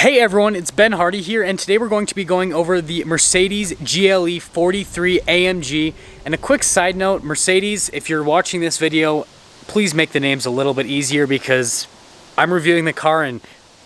Hey everyone, it's Ben Hardy here, and today we're going to be going over the Mercedes GLE 43 AMG. And a quick side note, Mercedes, if you're watching this video, please make the names a little bit easier because I'm reviewing the car and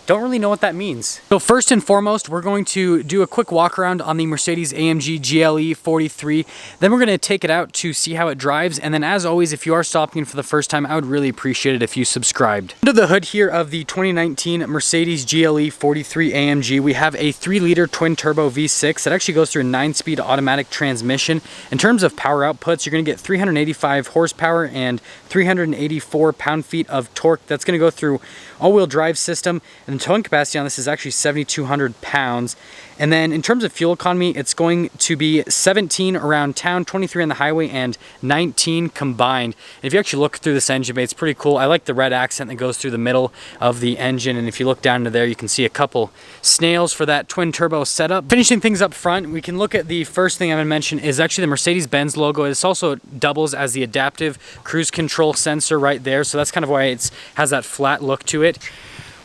don't really know what that means. So first and foremost, we're going to do a quick walk around on the Mercedes AMG GLE 43. Then we're going to take it out to see how it drives. And then as always, if you are stopping in for the first time, I would really appreciate it if you subscribed. Under the hood here of the 2019 Mercedes GLE 43 AMG, we have a 3-liter twin-turbo V6 that actually goes through a 9-speed automatic transmission. In terms of power outputs, you're going to get 385 horsepower and 384 pound-feet of torque. That's going to go through all-wheel drive system, and the towing capacity on this is actually 7,200 pounds. And then in terms of fuel economy, it's going to be 17 around town, 23 on the highway, and 19 combined. And if you actually look through this engine bay, it's pretty cool. I like the red accent that goes through the middle of the engine, and if you look down to there, you can see a couple snails for that twin turbo setup. Finishing things up front, we can look at the first thing I'm going to mention is actually the Mercedes-Benz logo. It also doubles as the adaptive cruise control sensor right there, so that's kind of why it has that flat look to it.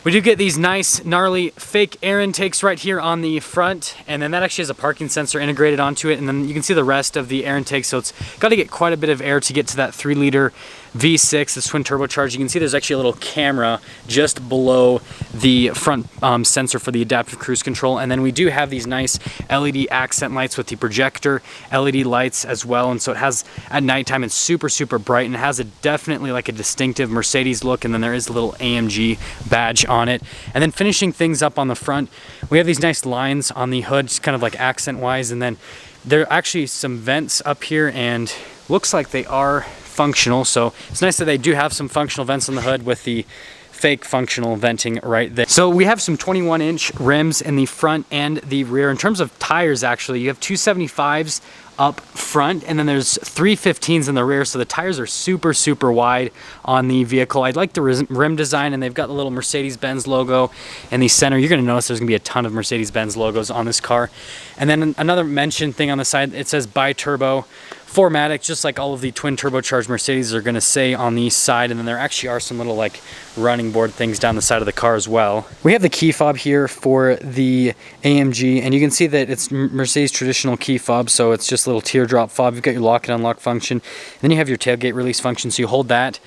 We do get these nice, gnarly, fake air intakes right here on the front, and then that actually has a parking sensor integrated onto it, and then you can see the rest of the air intake, so it's got to get quite a bit of air to get to that 3-liter V6, this twin turbocharged. You can see there's actually a little camera just below the front sensor for the adaptive cruise control, and then we do have these nice LED accent lights with the projector LED lights as well, and so it has, at nighttime, it's super, super bright, and it has definitely like a distinctive Mercedes look, and then there is a little AMG badge on it. And then finishing things up on the front, we have these nice lines on the hood, just kind of like accent wise, and then there are actually some vents up here, and looks like they are functional, so it's nice that they do have some functional vents on the hood with the fake functional venting right there. So we have some 21-inch rims in the front and the rear. In terms of tires, actually, you have 275s up front, and then there's 315s in the rear, so the tires are super, super wide on the vehicle. I like the rim design, and they've got the little Mercedes-Benz logo in the center. You're going to notice there's going to be a ton of Mercedes-Benz logos on this car. And then another mention thing on the side, it says bi-turbo 4MATIC, just like all of the twin turbocharged Mercedes are going to say on the side. And then there actually are some little like running board things down the side of the car as well. We have the key fob here for the AMG, and you can see that it's Mercedes traditional key fob, so it's just a little teardrop fob. You've got your lock and unlock function, and then you have your tailgate release function, so you hold that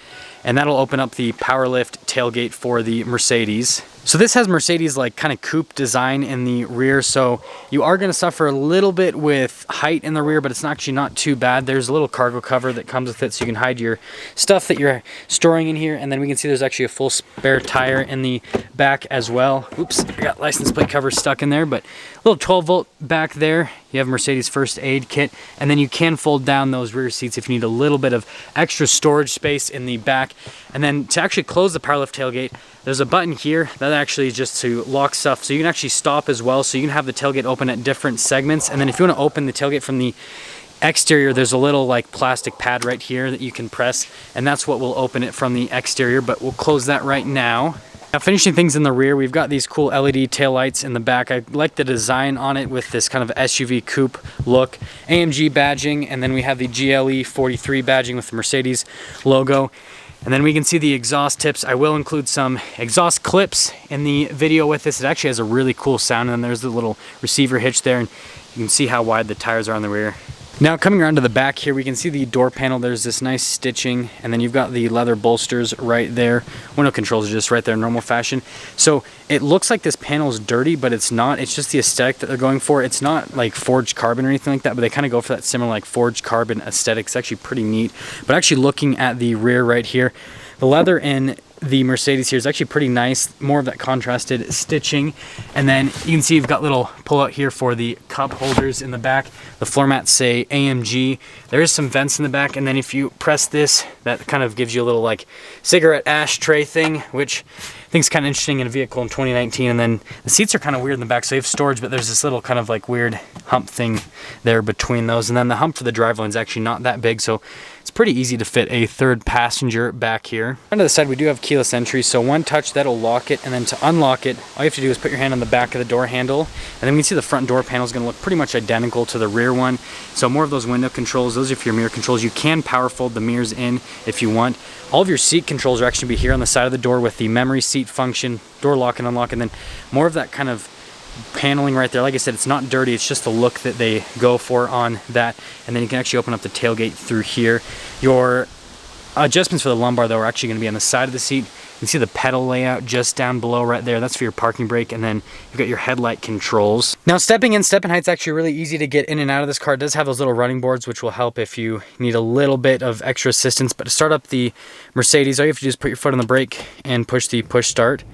and that'll open up the power lift tailgate for the Mercedes. So this has Mercedes like kind of coupe design in the rear, so you are going to suffer a little bit with height in the rear, but it's actually not too bad. There's a little cargo cover that comes with it, so you can hide your stuff that you're storing in here. And then we can see there's actually a full spare tire in the back as well. Oops, I got license plate cover stuck in there, but a little 12-volt back there. You have Mercedes first aid kit, and then you can fold down those rear seats if you need a little bit of extra storage space in the back. And then to actually close the power lift tailgate, there's a button here that actually is just to lock stuff, so you can actually stop as well, so you can have the tailgate open at different segments. And then if you want to open the tailgate from the exterior, there's a little like plastic pad right here that you can press, and that's what will open it from the exterior, but we'll close that right now. Now finishing things in the rear, we've got these cool LED taillights in the back. I like the design on it with this kind of SUV coupe look. AMG badging, and then we have the GLE 43 badging with the Mercedes logo. And then we can see the exhaust tips. I will include some exhaust clips in the video with this. It actually has a really cool sound, and then there's the little receiver hitch there, and you can see how wide the tires are on the rear. Now coming around to the back here, we can see the door panel. There's this nice stitching, and then you've got the leather bolsters right there. Window controls are just right there in normal fashion. So it looks like this panel is dirty, but it's not. It's just the aesthetic that they're going for. It's not like forged carbon or anything like that, but they kind of go for that similar like forged carbon aesthetic. It's actually pretty neat. But actually looking at the rear right here, the leather in the Mercedes here is actually pretty nice, more of that contrasted stitching. And then you can see you've got little pull out here for the cup holders in the back. The floor mats say AMG. There is some vents in the back, and then if you press this, that kind of gives you a little like cigarette ashtray thing, which I think is kind of interesting in a vehicle in 2019. And then the seats are kind of weird in the back, so you have storage, but there's this little kind of like weird hump thing there between those. And then the hump for the driveline is actually not that big, so it's pretty easy to fit a third passenger back here. Onto the side, we do have keyless entry, so one touch that'll lock it, and then to unlock it, all you have to do is put your hand on the back of the door handle, and then we can see the front door panel is going to look pretty much identical to the rear one. So more of those window controls, those are for your mirror controls. You can power fold the mirrors in if you want. All of your seat controls are actually going to be here on the side of the door with the memory seat seat function, door lock and unlock, and then more of that kind of paneling right there. Like I said, it's not dirty, it's just the look that they go for on that. And then you can actually open up the tailgate through here. Your adjustments for the lumbar though are actually going to be on the side of the seat. You can see the pedal layout just down below right there. That's for your parking brake, and then you've got your headlight controls. Now stepping height's actually really easy to get in and out of this car. It does have those little running boards, which will help if you need a little bit of extra assistance. But to start up the Mercedes, all you have to do is put your foot on the brake and push the push start.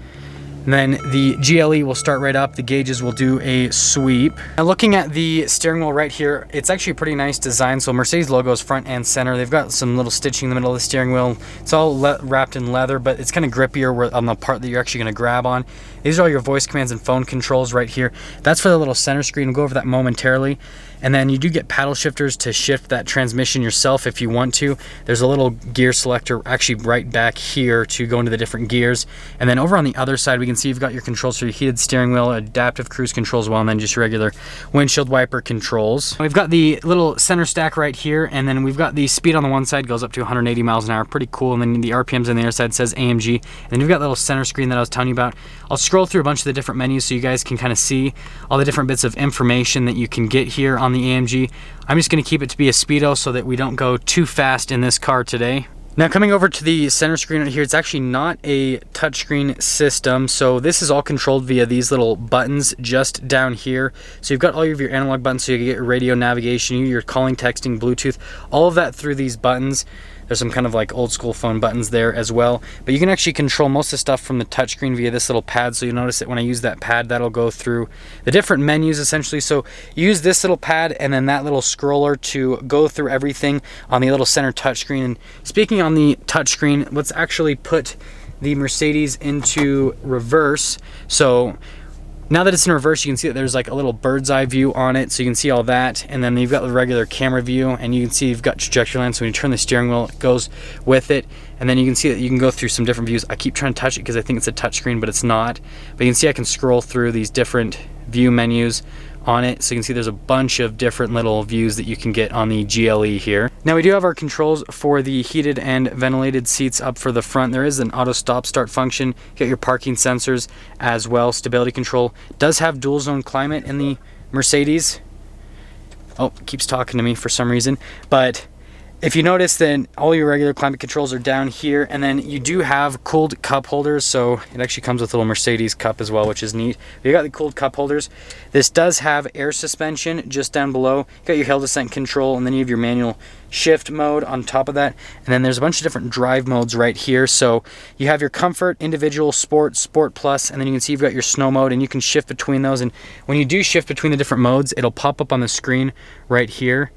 And then the GLE will start right up. The gauges will do a sweep. Now looking at the steering wheel right here, it's actually a pretty nice design. So Mercedes logo is front and center. They've got some little stitching in the middle of the steering wheel. It's all wrapped in leather, but it's kind of grippier on the part that you're actually going to grab on. These are all your voice commands and phone controls right here. That's for the little center screen. We'll go over that momentarily. And then you do get paddle shifters to shift that transmission yourself if you want to. There's a little gear selector actually right back here to go into the different gears. And then over on the other side, we can see you've got your controls for your heated steering wheel, adaptive cruise control as well, and then just your regular windshield wiper controls. We've got the little center stack right here, and then we've got the speed on the one side goes up to 180 miles an hour, pretty cool. And then the RPMs on the other side says AMG. And then you've got the little center screen that I was telling you about. I'll scroll through a bunch of the different menus so you guys can kind of see all the different bits of information that you can get here on the AMG. I'm just going to keep it to be a speedo so that we don't go too fast in this car today. Now coming over to the center screen right here, it's actually not a touchscreen system. So this is all controlled via these little buttons just down here. So you've got all of your analog buttons, so you can get your radio navigation, your calling, texting, Bluetooth, all of that through these buttons. There's some kind of like old school phone buttons there as well. But you can actually control most of the stuff from the touchscreen via this little pad. So you'll notice that when I use that pad, that'll go through the different menus essentially. So you use this little pad and then that little scroller to go through everything on the little center touchscreen. And speaking on the touchscreen, let's actually put the Mercedes into reverse. So now that it's in reverse, you can see that there's like a little bird's eye view on it, so you can see all that. And then you've got the regular camera view, and you can see you've got trajectory line, so when you turn the steering wheel, it goes with it. And then you can see that you can go through some different views. I keep trying to touch it because I think it's a touch screen, but it's not. But you can see I can scroll through these different view menus on it, so you can see there's a bunch of different little views that you can get on the GLE here. Now we do have our controls for the heated and ventilated seats up for the front. There is an auto stop start function. You get your parking sensors as well. Stability control. It does have dual zone climate in the Mercedes. Oh, it keeps talking to me for some reason. But if you notice, then all your regular climate controls are down here, and then you do have cooled cup holders, so it actually comes with a little Mercedes cup as well, which is neat. But you got the cooled cup holders. This does have air suspension just down below. You got your hill descent control, and then you have your manual shift mode on top of that. And then there's a bunch of different drive modes right here. So you have your comfort, individual, sport, sport plus, and then you can see you've got your snow mode, and you can shift between those. And when you do shift between the different modes, it'll pop up on the screen right here.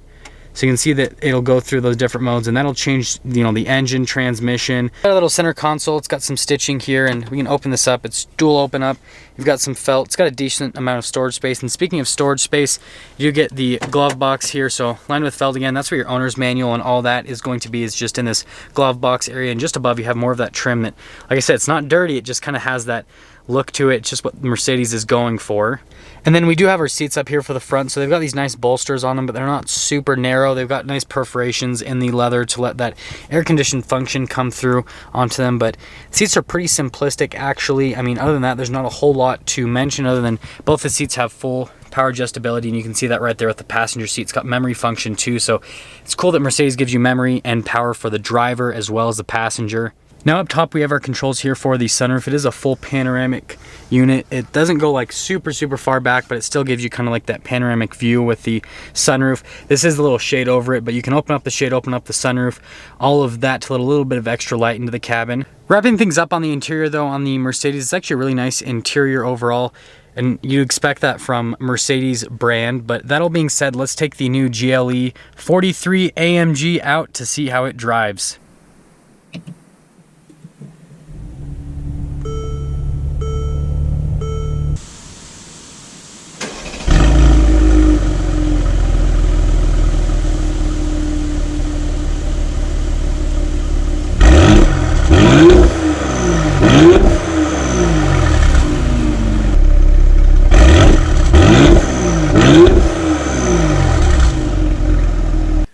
So you can see that it'll go through those different modes, and that'll change, you know, the engine, transmission. Got a little center console. It's got some stitching here, and we can open this up. It's dual open up. You've got some felt. It's got a decent amount of storage space. And speaking of storage space, you get the glove box here. So lined with felt again. That's where your owner's manual and all that is going to be, is just in this glove box area. And just above, you have more of that trim that, like I said, it's not dirty. It just kind of has that look to it. It's just what Mercedes is going for. And then we do have our seats up here for the front. So they've got these nice bolsters on them, but they're not super narrow. They've got nice perforations in the leather to let that air conditioned function come through onto them. But seats are pretty simplistic, actually. I mean, other than that, there's not a whole lot to mention other than both the seats have full power adjustability, and you can see that right there with the passenger seat. It's got memory function too. So it's cool that Mercedes gives you memory and power for the driver as well as the passenger. Now up top we have our controls here for the sunroof. It is a full panoramic unit. It doesn't go like super far back, but it still gives you kind of like that panoramic view with the sunroof. This is a little shade over it, but you can open up the shade, open up the sunroof, all of that to let a little bit of extra light into the cabin. Wrapping things up on the interior though, on the Mercedes, it's actually a really nice interior overall. And you expect that from Mercedes brand. But that all being said, let's take the new GLE 43 AMG out to see how it drives.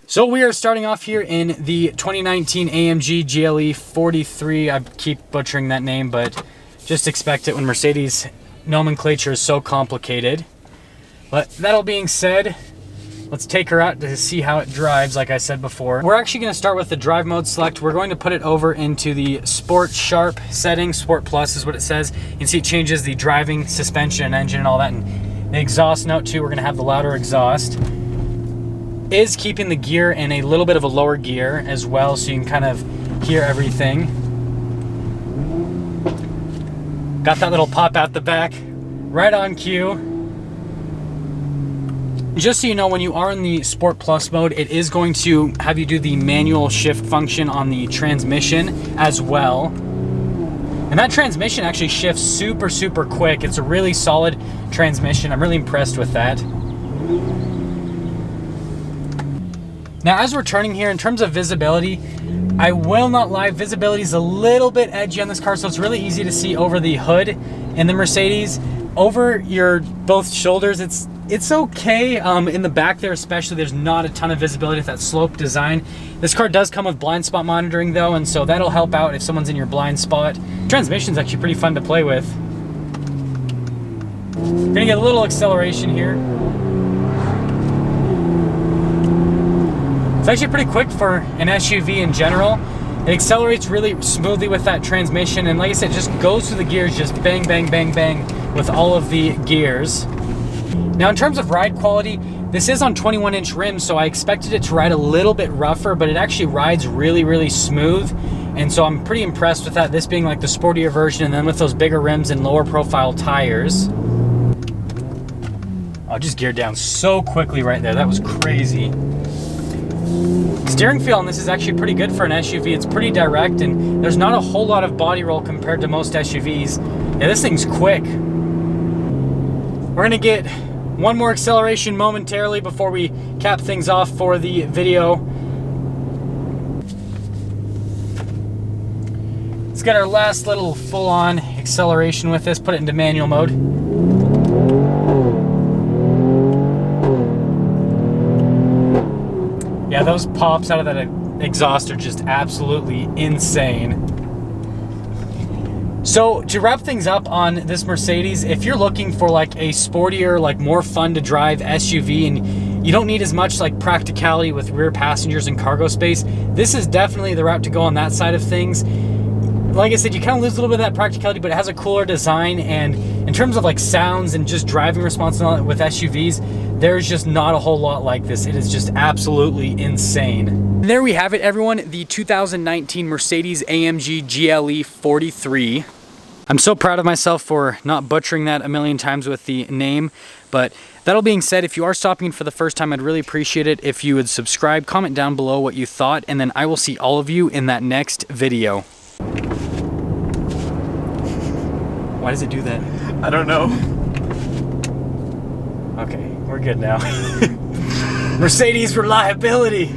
So we are starting off here in the 2019 AMG GLE 43. I keep butchering that name, but Just expect it when Mercedes nomenclature is so complicated. But that all being said, let's take her out to see how it drives, like I said before. We're actually gonna start with the drive mode select. We're going to put it over into the Sport Sharp setting. Sport Plus is what it says. You can see it changes the driving, suspension, and engine and all that. And the exhaust note too, we're gonna have the louder exhaust. Is keeping the gear in a little bit of a lower gear as well, so you can kind of hear everything. Got that little pop out the back, right on cue. Just so you know, when you are in the Sport Plus mode, it is going to have you do the manual shift function on the transmission as well. And that transmission actually shifts super, super quick. It's a really solid transmission. I'm really impressed with that. Now, as we're turning here, in terms of visibility, I will not lie, visibility is a little bit edgy on this car, so it's really easy to see over the hood in the Mercedes. Over your both shoulders, it's okay. In the back there especially, there's not a ton of visibility with that slope design. This car does come with blind spot monitoring though, and so that'll help out if someone's in your blind spot. Transmission's actually pretty fun to play with. Gonna get a little acceleration here. It's actually pretty quick for an SUV in general. It accelerates really smoothly with that transmission, and like I said, it just goes through the gears, just bang, bang, bang, bang with all of the gears. Now, in terms of ride quality, this is on 21-inch rims, so I expected it to ride a little bit rougher, but it actually rides really, really smooth, and so I'm pretty impressed with that, this being like the sportier version, and then with those bigger rims and lower profile tires. Oh, just geared down so quickly right there. That was crazy. Steering feel on this is actually pretty good for an SUV. It's pretty direct, and there's not a whole lot of body roll compared to most SUVs. Yeah, this thing's quick. We're gonna get one more acceleration momentarily before we cap things off for the video. Let's get our last little full-on acceleration with this, put it into manual mode. Yeah, those pops out of that exhaust are just absolutely insane. So to wrap things up on this Mercedes, if you're looking for like a sportier, like more fun to drive SUV, and you don't need as much like practicality with rear passengers and cargo space, this is definitely the route to go on that side of things. Like I said, you kind of lose a little bit of that practicality, but it has a cooler design, and in terms of like sounds and just driving response and all that with SUVs, there's just not a whole lot like this. It is just absolutely insane. And there we have it, everyone, the 2019 Mercedes AMG GLE 43. I'm so proud of myself for not butchering that a million times with the name, but that all being said, if you are stopping in for the first time, I'd really appreciate it if you would subscribe, comment down below what you thought, and then I will see all of you in that next video. Why does it do that? I don't know. Okay, we're good now. Mercedes reliability.